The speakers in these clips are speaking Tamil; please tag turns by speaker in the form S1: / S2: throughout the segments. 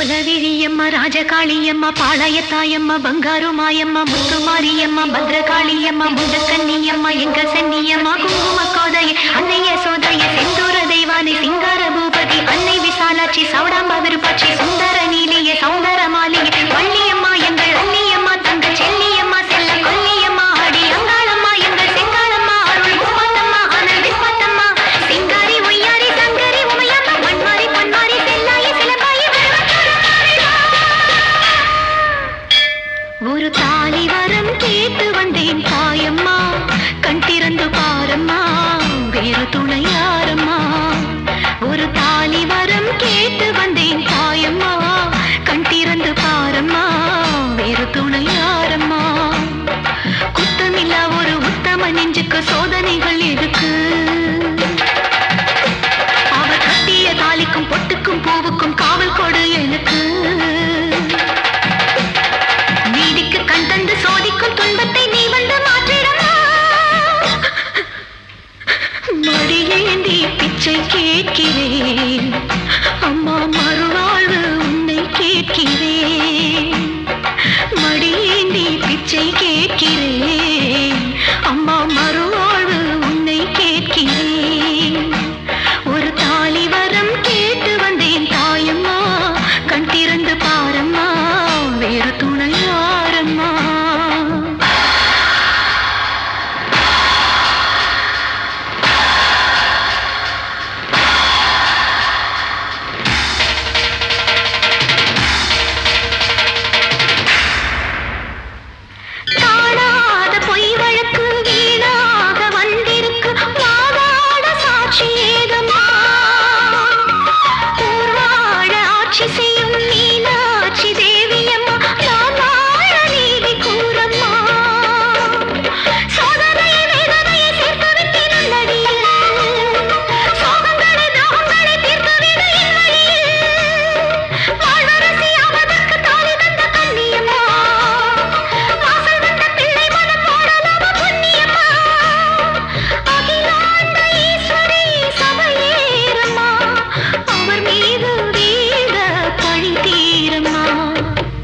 S1: குலவிழியம்மா ராஜகாளியம்மா பாளையத்தாயம்மா பங்காரு மாயம்மா முத்துமாரியம்மா பத்ரகாளியம்மா முண்டக்கன்னியம்மா எங்க சன்னியம்மா குங்கும கோதைய அன்னைய சோதைய செந்தூர தெய்வானை சிங்கார பூபதி அன்னை விசாலாட்சி சௌடாம்பா விருப்பாட்சி சுந்தர நீலிய சௌந்தர மாலிய வள்ளியம்மா எங்கள் அன்னியம்மா தங்க செல்லியம்மா செல்ல கொல்லியம்மா ஆடி அங்காளம்மா எங்கள் செங்காளம்மா அருள் முப்பத்தம்மா அனல் விஸ்பத்தம்மா சிங்காரி ஒய்யாரி சங்கரி உமையம்மா மண்மாரி பொன்மாரி செல்லாய சிலம்பாய ஒரு தாலி வரம் கேட்டு வந்தேன் தாயம்மா கண் திறந்து பாரம்மா வேறு துணை யாரம்மா ஒரு தாலி வரம் கேட்டு வந்தேன் தாயம்மா கண் திறந்து பாரம்மா வேறு துணை யாரம்மா குத்தமில்லா ஒரு உத்தம நெஞ்சுக்கு சோதனைகள் எதுக்கு அவர் கட்டிய தாலிக்கும் பொட்டுக்கும் பூவுக்கும் காவல் கொடு எனக்கு நீதிக்கு கண் தந்து சோதிக்கும் துன்பத்தை நீ வந்து மாற்றிடமா மடியேந்தி பிச்சை கேட்கிறேன் அம்மா மறுவாழ்வு உன்னை கேட்கிறேன் மடியேந்தி பிச்சை கேட்கிறேன் அம்மா மறுவாழ்வு உன்னை கேட்கிறேன் ஒரு தாலி வரம் கேட்டு வந்தேன் தாயம்மா கண் திறந்து பாரம்மா வேறு துணை யாரம்மா காணாத பொய் வழக்கு வீணாக வந்திருக்கு வாதாட சாட்சி ஏதம்மா ஊர்வாழ ஆட்சி செய்யும் மீனாட்சி தேவியம்மா நான் வாழ நீதி கூறம்மா சோதனையை வேதனையை சேர்த்து விட்டேன் நல்லடியில் சோகங்களை தாகங்களை தீர்த்து விட என் வழியில் வாழ்வரசி அவதற்கு தாலி தந்த கண்ணியம்மா வாசல் வந்த பிள்ளை மனம் போடலாம புண்ணியம்மா அகிலாண்ட ஈஸ்வரி சபையேறம்மா அவர் மீது வீர பழி தீரம்மா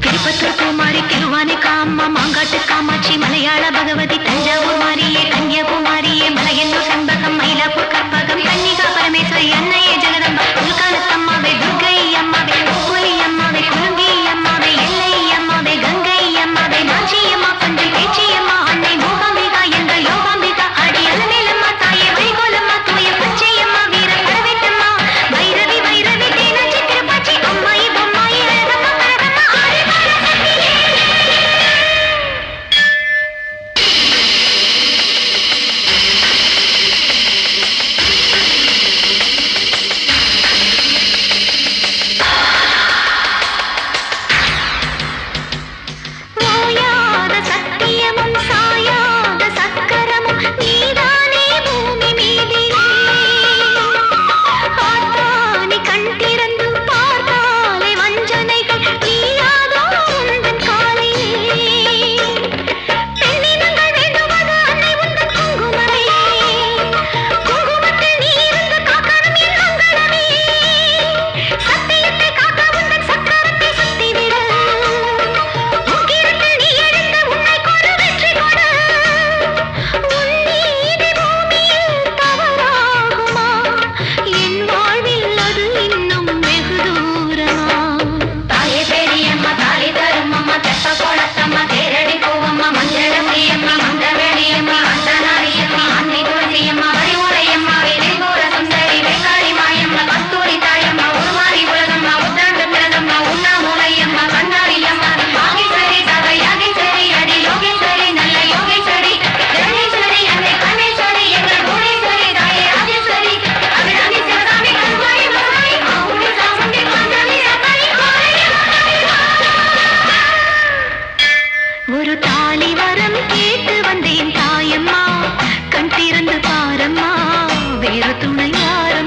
S1: திருப்பத்தூர் குமாரி திருவானை காம்மா மாங்காட்டு காமாட்சி மலையாள பகவதி தஞ்சாவூர் மாரியே கன்னியாகுமாரியே மலையன்னூர் செண்பகம் மயிலாப்பூர் கற்பகம் கன்னிகா பரமேஸ்வரி அன்னையே ஜெகதம்பா உள்காலத்தம்மாவே துர்கை அம்மாவே புலி அம்மாவே குருங்கி அம்மாவே எல்லை அம்மாவே கங்கை அம்மாவே நாச்சி அம்மா பஞ்சு பேச்சி அம்மா அன்னை மூகாம்பிகா எங்கள் யோகாம்பிகா அடி அலமேலம்மா தாயே வைகோலம்மா தூய பச்சையம்மா வீர பரவேட்டம்மா வைரவி வைரவி தேனாச்சி திருப்பாச்சி அம்மாயி பொம்மாயி அழகம்மா பரதம்மா ஆடி ஓயாத சத்தியமும் சாயாத சக்கரமும் நீதானே பூமி மீதிலே ஆத்தானி கண் திறந்து பார்த்தாலே வஞ்சனைகள் நீயாதோ உந்தன் காலையே பெண்ணினங்கள் வேண்டுவது அன்னை உந்தன் குங்குமமே குங்குமத்தில் நீ இருந்து காக்கணும் என் மங்களமே சத்தியத்தை காக்க உந்தன் சக்கரத்தை சுத்திவிட உக்கிரத்தில் நீ எடுத்த உன்னை கொடு வெற்றி கொடு உன் நீதி பூமியில் தவறாகுமா என் வாழ்வில் அது இன்னும் வெகு தூரமா தாயே பெரியம்மா தாலி தரும் அம்மா தெப்ப கோலத்தம்மா தேரடி பூவம்மா மஞ்சளம்மா மந்தவேணியம்மா அந்தனாரியம்மா அன்னை துளசியம்மா வழிமுறையம்மா வேதூர சுந்தரி வேங்காளி மாயம்மா கஸ்தூரி தாயம்மா உருமாறி உலகம்மா உத்தாண்டு பிறந்தம்மா உண்ணாமூலையம்மா கண்ணாரியம்மா ஆகேஸ்வரி சக யாகேஸ்வரி அடி யோகேஸ்வரி நல்ல யோகேஸ்வரி ஜனேஸ்வரி அன்னை கணேஸ்வரி எங்கள் புவனேஸ்வரி தாயே ராஜேஸ்வரி அபிராமி சிவகாமி கருவாயி மகாயி ஆவுடி சாமுண்டி பாஞ்சாலி சகாயி ஒரு தாலி வரம் கேட்டு வந்தேன் தாயம்மா கண் திறந்து பாரம்மா வேறு துணை யாரம்மா